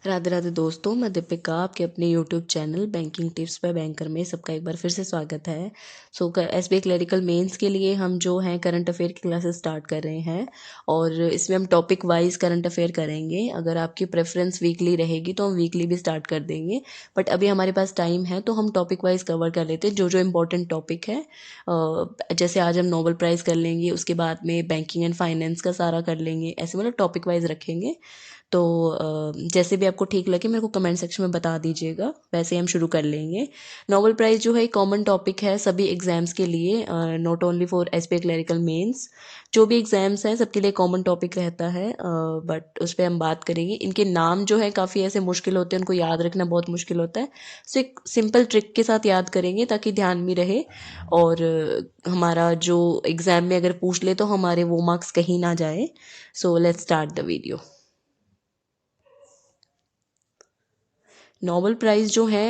राधे राधे दोस्तों, मैं दीपिका आपके अपने YouTube channel banking tips by banker में सबका एक बार फिर से स्वागत है। एसबीआई क्लरिकल मेंस के लिए हम जो हैं करंट अफेयर की क्लासेस स्टार्ट कर रहे हैं और इसमें हम टॉपिक वाइज करंट अफेयर करेंगे। अगर आपकी प्रेफरेंस वीकली रहेगी तो हम वीकली भी स्टार्ट कर देंगे, बट अभी हमारे पास टाइम है तो हम टॉपिक वाइज कवर कर लेते हैं जो जो इम्पोर्टेंट टॉपिक है। जैसे आज हम नोबेल प्राइज़ कर लेंगे, उसके बाद में बैंकिंग एंड फाइनेंस का सारा कर लेंगे, ऐसे मतलब टॉपिक वाइज रखेंगे। तो जैसे भी आपको ठीक लगे मेरे को कमेंट सेक्शन में बता दीजिएगा, वैसे ही हम शुरू कर लेंगे। नोबेल प्राइज़ जो है एक कॉमन टॉपिक है सभी एग्ज़ाम्स के लिए, not only for SBI clerical mains. जो भी एग्ज़ाम्स हैं सबके लिए कॉमन टॉपिक रहता है, बट उस पर हम बात करेंगे। इनके नाम जो है काफ़ी ऐसे मुश्किल होते हैं, उनको याद रखना बहुत मुश्किल होता है। सो एक सिंपल ट्रिक के साथ याद करेंगे ताकि ध्यान में रहे, और हमारा जो एग्ज़ाम में अगर पूछ ले तो हमारे वो मार्क्स कहीं ना जाए। So let's start the video. Nobel prize जो है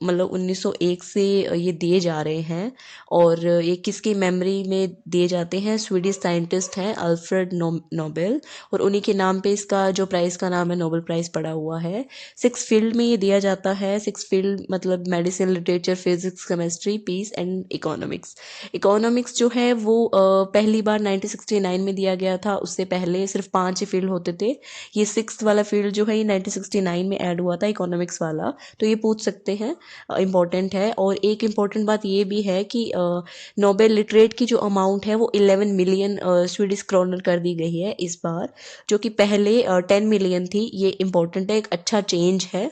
मतलब 1901 से ये दिए जा रहे हैं, और ये किसकी मेमोरी में दिए जाते हैं? स्वीडिश साइंटिस्ट हैं अल्फ्रेड नोबेल, और उन्हीं के नाम पे इसका जो प्राइज़ का नाम है नोबेल प्राइज़ पड़ा हुआ है। 6 फील्ड में ये दिया जाता है। 6 फील्ड मतलब medicine, literature, physics, chemistry, peace and economics. Economics जो है वो पहली बार 1969 में दिया गया था। उससे पहले सिर्फ 5 ही फील्ड होते थे। ये 6th वाला फील्ड जो है ये 1969 में ऐड हुआ था, इकोनॉमिक्स वाला। तो ये पूछ सकते हैं, इम्पॉर्टेंट है। और एक इम्पॉर्टेंट बात ये भी है कि नोबेल लिटरेट की जो अमाउंट है वो 11 मिलियन स्वीडिश क्रोनर कर दी गई है इस बार, जो कि पहले 10 मिलियन थी। ये इम्पॉर्टेंट है, एक अच्छा चेंज है।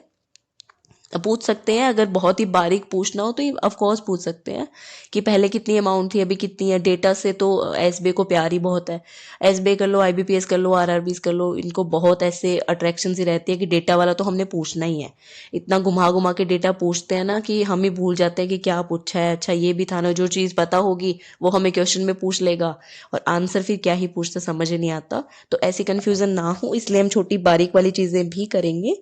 पूछ सकते हैं, अगर बहुत ही बारीक पूछना हो तो ये ऑफ कोर्स पूछ सकते हैं कि पहले कितनी अमाउंट थी, अभी कितनी है। डेटा से तो एसबीआई को प्यार ही बहुत है। एसबीआई कर लो, आईबीपीएस कर लो, आरआरबीस कर लो, इनको बहुत ऐसे अट्रैक्शन ही रहती है कि डेटा वाला तो हमने पूछना ही है। इतना घुमा घुमा के डेटा पूछते हैं ना कि हम ही भूल जाते हैं कि क्या पूछा है। अच्छा ये भी था ना, जो चीज़ पता होगी वो हमें क्वेश्चन में पूछ लेगा और आंसर फिर क्या ही पूछते समझ ही नहीं आता। तो ऐसी कन्फ्यूज़न ना हो इसलिए हम छोटी बारीक वाली चीज़ें भी करेंगे।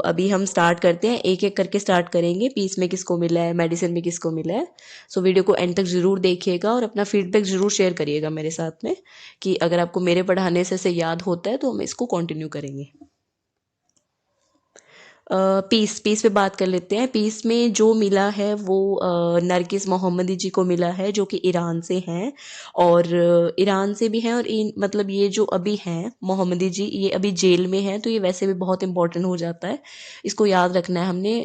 अभी हम स्टार्ट करते हैं, एक एक करके स्टार्ट करेंगे। पीस में किसको मिला है, मेडिसिन में किसको मिला है। वीडियो को एंड तक ज़रूर देखिएगा और अपना फीडबैक ज़रूर शेयर करिएगा मेरे साथ में, कि अगर आपको मेरे पढ़ाने से याद होता है तो हम इसको कंटिन्यू करेंगे। पीस पीस पे बात कर लेते हैं। पीस में जो मिला है वो नरगिस मोहम्मदी जी को मिला है, जो कि ईरान से हैं, और ईरान से भी हैं। और मतलब ये जो अभी हैं मोहम्मदी जी, ये अभी जेल में हैं, तो ये वैसे भी बहुत इंपॉर्टेंट हो जाता है। इसको याद रखना है हमने,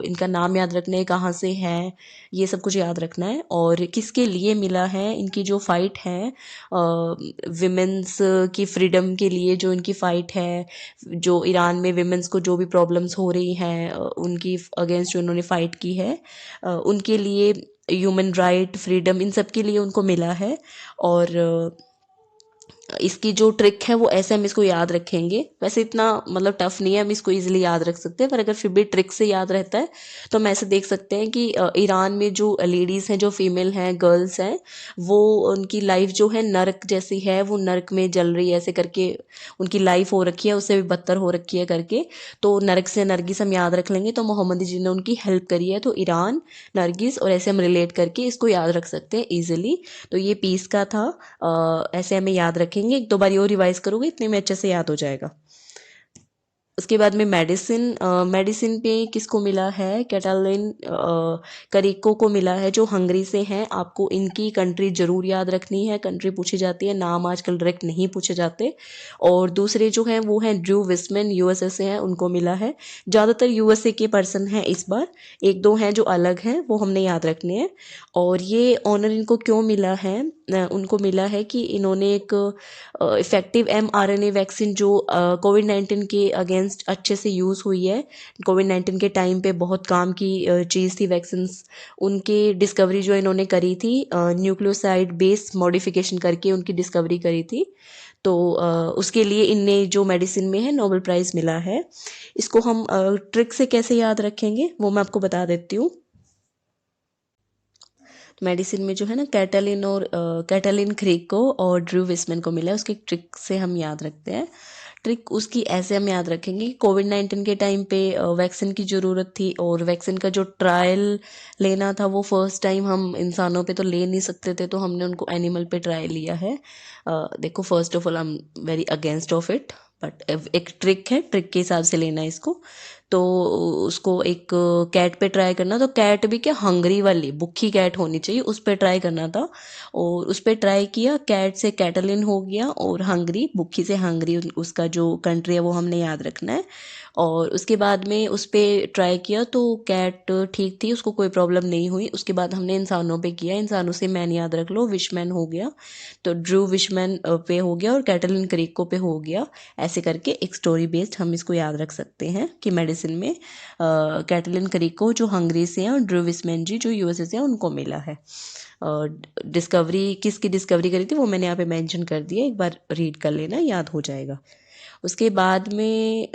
इनका नाम याद रखना है, कहाँ से हैं, ये सब कुछ याद रखना है। और किसके लिए मिला है, इनकी जो फाइट है विमेंस की फ्रीडम के लिए, जो इनकी फ़ाइट है, जो ईरान में विमेंस को जो भी प्रॉब्लम्स हो रही हैं उनकी अगेंस्ट जो उन्होंने फ़ाइट की है, उनके लिए ह्यूमन राइट, फ्रीडम, इन सब के लिए उनको मिला है। और इसकी जो ट्रिक है वो ऐसे हम इसको याद रखेंगे। वैसे इतना मतलब टफ नहीं है, हम इसको इजीली याद रख सकते हैं, पर अगर फिर भी ट्रिक से याद रहता है तो हम ऐसे देख सकते हैं कि ईरान में जो लेडीज़ हैं, जो फीमेल हैं, गर्ल्स हैं, वो उनकी लाइफ जो है नरक जैसी है, वो नरक में जल रही है ऐसे करके उनकी लाइफ हो रखी है, उससे भी बदतर हो रखी है करके। तो नरक से नरगिस हम याद रख लेंगे, तो मोहम्मदी जी ने उनकी हेल्प करी है, तो ईरान, नरगिस, और ऐसे हम रिलेट करके इसको याद रख सकते हैं ईजिली। तो ये पीस का था, ऐसे हमें याद रखेंगे। एक दो बार और रिवाइज करोगे इतने में अच्छे से याद हो जाएगा। उसके बाद में मेडिसिन, मेडिसिन पे किसको मिला है? कैटालिन करिको को मिला है, जो हंगरी से हैं। आपको इनकी कंट्री ज़रूर याद रखनी है, कंट्री पूछी जाती है, नाम आजकल डायरेक्ट नहीं पूछे जाते। और दूसरे जो हैं वो हैं ड्रू विस्मैन, यूएसए से हैं, उनको मिला है। ज़्यादातर यूएसए के पर्सन हैं इस बार, एक दो हैं जो अलग हैं, वो हमने याद रखने हैं। और ये ऑनर इनको क्यों मिला है? उनको मिला है कि इन्होंने एक इफ़ेक्टिव mRNA वैक्सीन जो कोविड-19 के अगेंस्ट अच्छे से यूज़ हुई है, कोविड-19 के टाइम पे बहुत काम की चीज़ थी वैक्सीन्स। उनकी डिस्कवरी जो इन्होंने करी थी, न्यूक्लियोसाइड बेस मॉडिफिकेशन करके उनकी डिस्कवरी करी थी। तो उसके लिए इन्हें जो मेडिसिन में है नोबेल प्राइज़ मिला है। इसको हम ट्रिक से कैसे याद रखेंगे वो मैं आपको बता देती हूँ। मेडिसिन में जो है ना, कैटालिन और कैटालिन क्रिको और ड्रू विस्मैन को मिला है, उसकी ट्रिक से हम याद रखते हैं। ट्रिक उसकी ऐसे हम याद रखेंगे कि कोविड-19 के टाइम पे वैक्सीन की ज़रूरत थी, और वैक्सीन का जो ट्रायल लेना था वो फर्स्ट टाइम हम इंसानों पे तो ले नहीं सकते थे, तो हमने उनको एनिमल पे ट्रायल लिया है। देखो, first of all I am very against of it, but एक ट्रिक है, ट्रिक के हिसाब से लेना है इसको। तो उसको एक कैट पे ट्राई करना, तो कैट भी क्या हंगरी वाली भूखी कैट होनी चाहिए, उस पे ट्राई करना था। और उस पे ट्राई किया, कैट से कैटलिन हो गया, और हंगरी भूखी से हंगरी उसका जो कंट्री है वो हमने याद रखना है। और उसके बाद में उस पे ट्राई किया तो कैट ठीक थी, उसको कोई प्रॉब्लम नहीं हुई। उसके बाद हमने इंसानों पे किया, इंसानों से मैन याद रख लो, विशमैन हो गया, तो ड्रू विशमैन पे हो गया, और कैटलिन क्रीको पे हो गया। ऐसे करके एक स्टोरी बेस्ड हम इसको याद रख सकते हैं कि मेडिसिन में कैटलिन क्रीको जो हंगरी से हैं और ड्रू विशमैन जी जो यूएसए से हैं उनको मिला है। डिस्कवरी किसकी डिस्कवरी करी थी वो मैंने यहाँ पे मेंशन कर दिया, एक बार रीड कर लेना, याद हो जाएगा। उसके बाद में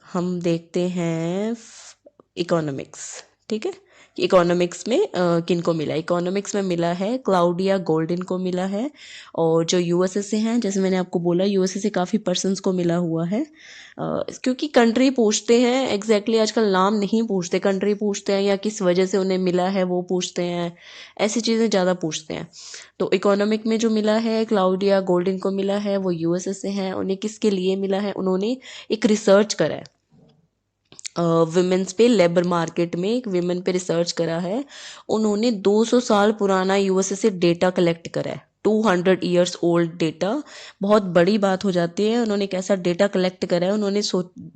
हम देखते हैं इकोनॉमिक्स। ठीक है, कि इकोनॉमिक्स में किनको मिला। इकोनॉमिक्स में मिला है क्लाउडिया गोल्डिन को मिला है, और जो यूएसए से हैं, जैसे मैंने आपको बोला यूएसए से काफ़ी पर्सन्स को मिला हुआ है। क्योंकि कंट्री पूछते हैं, एग्जैक्टली आजकल नाम नहीं पूछते, कंट्री पूछते हैं या किस वजह से उन्हें मिला है वो पूछते हैं, ऐसी चीज़ें ज़्यादा पूछते हैं। तो इकोनॉमिक में जो मिला है क्लाउडिया गोल्डिन को मिला है, वो यूएसए से हैं। उन्हें किसके लिए मिला है, उन्होंने एक रिसर्च करा है विमेंस पे, लेबर मार्केट में एक विमेन पे रिसर्च करा है। उन्होंने 200 साल पुराना यूएसए से डेटा कलेक्ट करा है, 200 ईयर्स ओल्ड डेटा। बहुत बड़ी बात हो जाती है। उन्होंने एक ऐसा डेटा कलेक्ट करा है, उन्होंने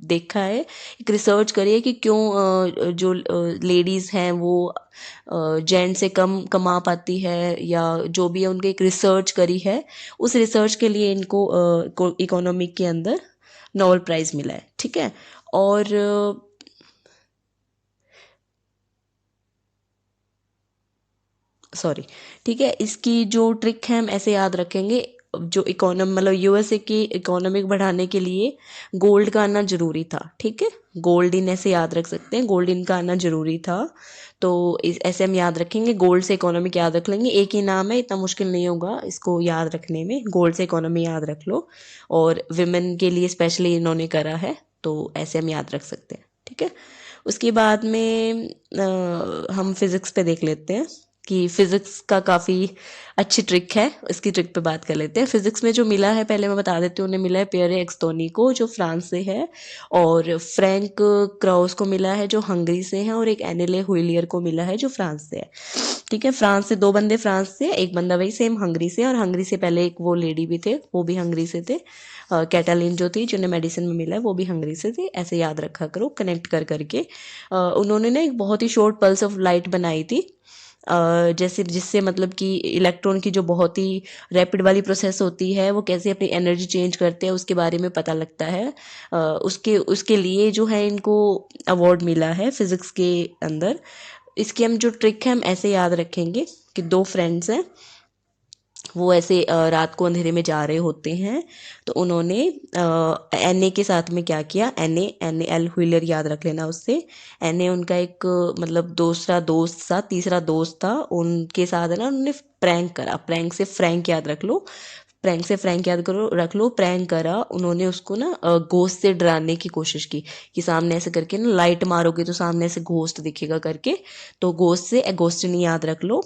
देखा है, एक रिसर्च करी है कि क्यों जो लेडीज़ हैं वो जेंट से कम कमा पाती है, या जो भी है, उनके एक रिसर्च करी है। उस रिसर्च के लिए इनको इकोनॉमिक के अंदर नोबेल प्राइज़ मिला है। ठीक है, और सॉरी, ठीक है, इसकी जो ट्रिक है हम ऐसे याद रखेंगे। जो मतलब यूएसए की इकोनॉमिक बढ़ाने के लिए गोल्ड का आना जरूरी था। ठीक है, गोल्ड इन ऐसे याद रख सकते हैं, गोल्ड इन का आना जरूरी था। तो ऐसे हम याद रखेंगे, गोल्ड से इकोनॉमिक याद रख लेंगे, एक ही नाम है, इतना मुश्किल नहीं होगा इसको याद रखने में। गोल्ड से इकोनॉमी याद रख लो, और विमेन के लिए स्पेशली इन्होंने करा है, तो ऐसे हम याद रख सकते हैं। ठीक है, उसके बाद में हम फिज़िक्स पे देख लेते हैं कि फिज़िक्स का काफ़ी अच्छी ट्रिक है, इसकी ट्रिक पे बात कर लेते हैं। फिज़िक्स में जो मिला है पहले मैं बता देती हूँ, उन्हें मिला है पियरे एक्सटोनी को जो फ्रांस से है, और फ्रैंक क्राउस को मिला है जो हंगरी से है, और एक एनिले हुइलियर को मिला है जो फ्रांस से है। ठीक है, फ्रांस से 2 बंदे फ्रांस से, एक बंदा वही सेम हंगरी से, और हंगरी से पहले एक वो लेडी भी थे, वो भी हंगरी से थे। कैटालिन जो थी जिन्हें मेडिसिन में मिला है वो भी हंगरी से थे। ऐसे याद रखा करो कनेक्ट कर करके। उन्होंने ना एक बहुत ही शॉर्ट पल्स ऑफ लाइट बनाई थी, जैसे जिससे मतलब कि इलेक्ट्रॉन की जो बहुत ही रैपिड वाली प्रोसेस होती है वो कैसे अपनी एनर्जी चेंज करते हैं उसके बारे में पता लगता है। उसके उसके लिए जो है इनको अवार्ड मिला है फिज़िक्स के अंदर। इसकी हम जो ट्रिक है हम ऐसे याद रखेंगे कि 2 फ्रेंड्स हैं, वो ऐसे रात को अंधेरे में जा रहे होते हैं, तो उन्होंने एन ए के साथ में क्या किया, एन ए एल व्हीलर याद रख लेना उससे। एन ए उनका एक मतलब दूसरा दोस्त था, तीसरा दोस्त था, उनके साथ है ना उन्होंने प्रैंक करा। प्रैंक से फ्रैंक याद रख लो, प्रैंक से फ्रैंक याद करो रख लो। प्रैंक करा उन्होंने, उसको ना घोस्ट से डराने की कोशिश की कि सामने ऐसे करके ना लाइट मारोगे तो सामने से घोस्ट दिखेगा करके, तो घोस्ट से एगोस्टिनी याद रख लो।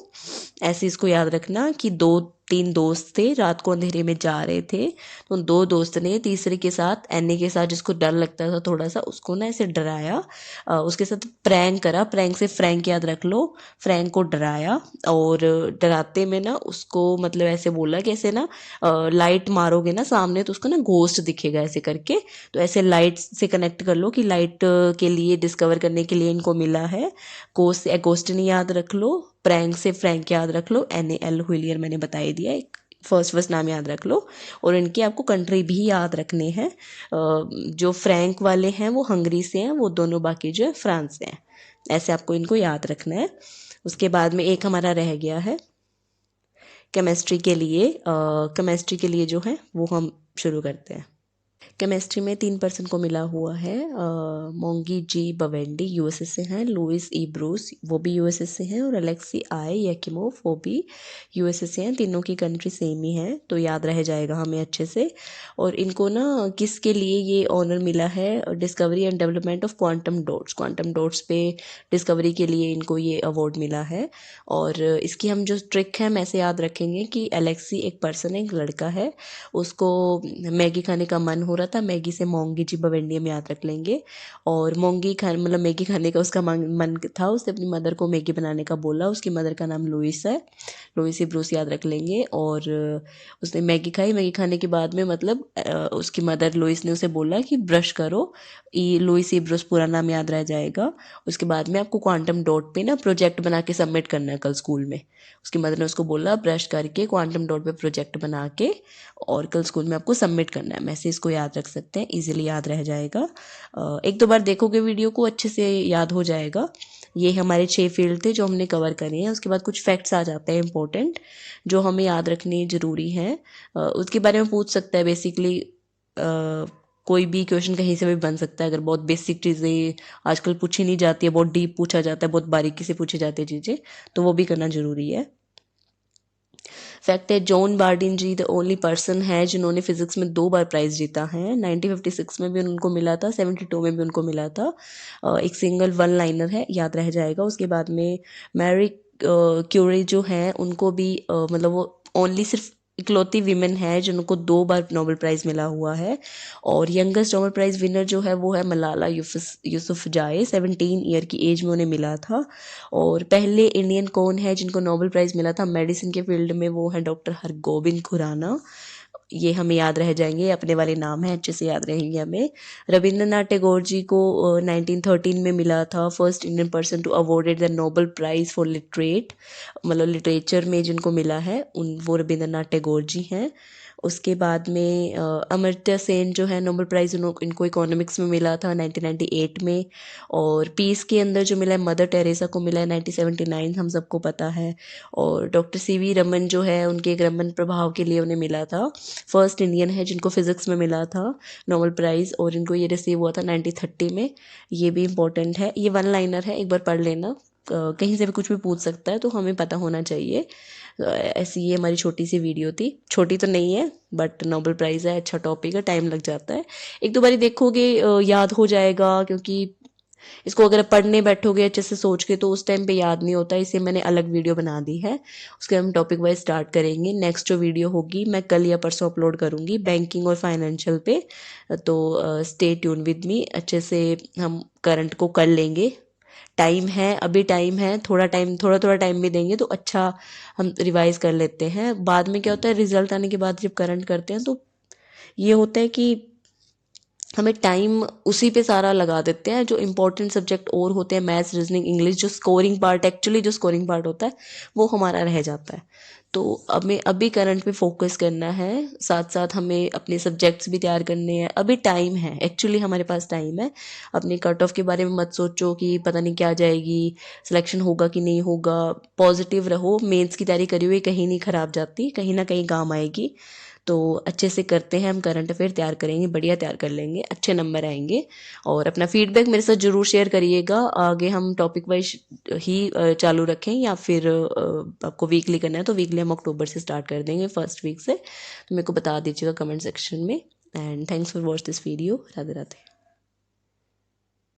ऐसे इसको याद रखना कि 2-3 दोस्त थे, रात को अंधेरे में जा रहे थे, तो उन 2 दोस्त ने तीसरे के साथ, एनी के साथ, जिसको डर लगता था थोड़ा सा, उसको ना ऐसे डराया, उसके साथ प्रैंक करा। प्रैंक से फ्रैंक याद रख लो, फ्रैंक को डराया, और डराते में ना उसको मतलब ऐसे बोला कि ऐसे ना लाइट मारोगे ना सामने तो उसको ना घोस्ट दिखेगा ऐसे करके। तो ऐसे लाइट से कनेक्ट कर लो कि लाइट के लिए डिस्कवर करने के लिए इनको मिला है। कोस से एगोस्टिनी याद रख लो, प्रैंक से फ्रैंक याद रख लो, एन ए एल हुइलियर मैंने बता ही दिया, एक फर्स्ट नाम याद रख लो। और इनके आपको कंट्री भी याद रखने हैं। जो फ्रैंक वाले हैं वो हंगरी से हैं, वो दोनों बाकी जो है फ्रांस से हैं। ऐसे आपको इनको याद रखना है। उसके बाद में एक हमारा रह गया है केमिस्ट्री के लिए। केमिस्ट्री के लिए जो है वो हम शुरू करते हैं। केमिस्ट्री में 3% को मिला हुआ है। मोंगी जी बवेंडी यूएसए से हैं, लुइस ई ब्रूस वो भी यूएसए से हैं, और अलेक्सी आई यकीमोव वो भी यूएसए से हैं। तीनों की कंट्री सेम ही है, तो याद रह जाएगा हमें अच्छे से। और इनको ना किसके लिए ये ऑनर मिला है, discovery and development of quantum dots पे डिस्कवरी के लिए इनको ये अवार्ड मिला है। और इसकी हम जो ट्रिक है हम ऐसे याद रखेंगे कि अलेक्सी एक पर्सन है, एक लड़का है, उसको मैगी खाने का मन हो रहा था, मैगी से मोंगी जी बवेंडी हम याद रख लेंगे। और मोंगी खा मतलब मैगी खाने का उसका मन था, उसने अपनी मदर को मैगी बनाने का बोला, उसकी मदर का नाम लुइस है, लुइस ही ब्रूस याद रख लेंगे। और उसने मैगी खाई, मैगी खाने के बाद में मतलब उसकी मदर लुइस ने उसे बोला कि ब्रश करो, ई लुइस ही ब्रूस पूरा नाम याद रह जाएगा। उसके बाद में आपको क्वांटम डॉट पे ना प्रोजेक्ट बना के सबमिट करना है कल स्कूल में। उसकी मदर ने उसको बोला ब्रश करके क्वांटम डॉट पे प्रोजेक्ट बना के और कल स्कूल में आपको सबमिट करना है। मैसेज को याद रख सकते हैं, इजीली याद रह जाएगा। एक दो बार देखोगे वीडियो को अच्छे से याद हो जाएगा। ये हमारे 6 फील्ड थे जो हमने कवर करे हैं। उसके बाद कुछ फैक्ट्स आ जाते हैं इंपॉर्टेंट जो हमें याद रखने ज़रूरी हैं। उसके बारे में पूछ सकता है बेसिकली, कोई भी क्वेश्चन कहीं से भी बन सकता है। अगर बहुत बेसिक चीज़ें आजकल पूछी नहीं जाती है, बहुत डीप पूछा जाता है, बहुत बारीकी से पूछी जाती है चीज़ें, तो वो भी करना ज़रूरी है। फैक्ट है John Bardeen ji the only person है जिन्होंने फिजिक्स में 2 बार प्राइज जीता है। 1956 में भी उनको मिला था, 72 में भी उनको मिला था। एक सिंगल वन लाइनर है, याद रह जाएगा। उसके बाद में मैरी क्यूरी जो हैं उनको भी मतलब वो ओनली सिर्फ इकलौती वीमेन है जिनको 2 बार नोबेल प्राइज़ मिला हुआ है। और यंगेस्ट नोबेल प्राइज़ विनर जो है वो है मलाला यूसुफजाई, 17 ईयर की एज में उन्हें मिला था। और पहले इंडियन कौन है जिनको नोबेल प्राइज़ मिला था मेडिसिन के फील्ड में, वो है डॉक्टर हरगोबिंद खुराना। ये हमें याद रह जाएंगे, अपने वाले नाम है, अच्छे से याद रहेंगे हमें। रविंद्रनाथ टैगोर जी को 1913 में मिला था, first Indian person to awarded the Nobel prize for literate, मतलब लिटरेचर में जिनको मिला है उन वो रविंद्रनाथ टैगोर जी हैं। उसके बाद में अमर्त्य सेन जो है नोबेल प्राइज़ इनको इकोनॉमिक्स में मिला था 1998 में। और पीस के अंदर जो मिला है मदर टेरेसा को मिला है 1979, हम सबको पता है। और डॉक्टर सीवी रमन जो है उनके एक रमन प्रभाव के लिए उन्हें मिला था, फर्स्ट इंडियन है जिनको फिज़िक्स में मिला था नोबेल प्राइज़, और इनको ये रिसीव हुआ था 1930 में। ये भी इम्पोर्टेंट है, ये वन लाइनर है, एक बार पढ़ लेना। कहीं से भी कुछ भी पूछ सकता है तो हमें पता होना चाहिए। ऐसी ये हमारी छोटी सी वीडियो थी, छोटी तो नहीं है बट नोबेल प्राइज़ है, अच्छा टॉपिक है, टाइम लग जाता है। एक दो बारी देखोगे याद हो जाएगा, क्योंकि इसको अगर पढ़ने बैठोगे अच्छे से सोच के तो उस टाइम पे याद नहीं होता, इसे मैंने अलग वीडियो बना दी है। उसके हम टॉपिक वाइज स्टार्ट करेंगे। नेक्स्ट जो वीडियो होगी मैं कल या परसों अपलोड करूँगी बैंकिंग और फाइनेंशियल पे, तो स्टे ट्यून विद मी, अच्छे से हम करंट को कर लेंगे। टाइम है, अभी टाइम है, थोड़ा थोड़ा टाइम भी देंगे तो अच्छा हम रिवाइज कर लेते हैं। बाद में क्या होता है, रिजल्ट आने के बाद जब करंट करते हैं तो ये होता है कि हमें टाइम उसी पे सारा लगा देते हैं। जो इंपॉर्टेंट सब्जेक्ट और होते हैं मैथ्स रीजनिंग इंग्लिश, जो स्कोरिंग पार्ट एक्चुअली जो स्कोरिंग पार्ट होता है वो हमारा रह जाता है। तो हमें अभी करंट पे फोकस करना है, साथ साथ हमें अपने सब्जेक्ट्स भी तैयार करने हैं। अभी टाइम है, एक्चुअली हमारे पास टाइम है। अपने कट ऑफ के बारे में मत सोचो कि पता नहीं क्या जाएगी, सिलेक्शन होगा कि नहीं होगा। पॉजिटिव रहो, मेंस की तैयारी करी हुई कहीं नहीं खराब जाती, कहीं ना कहीं काम आएगी। तो अच्छे से करते हैं हम, करंट अफेयर तैयार करेंगे, बढ़िया तैयार कर लेंगे, अच्छे नंबर आएंगे। और अपना फीडबैक मेरे साथ ज़रूर शेयर करिएगा। आगे हम टॉपिक वाइज ही चालू रखें या फिर आपको वीकली करना है तो वीकली हम अक्टूबर से स्टार्ट कर देंगे, फर्स्ट वीक से। तो मेरे को बता दीजिएगा कमेंट सेक्शन में। And thanks for watch this video. Radhe Radhe.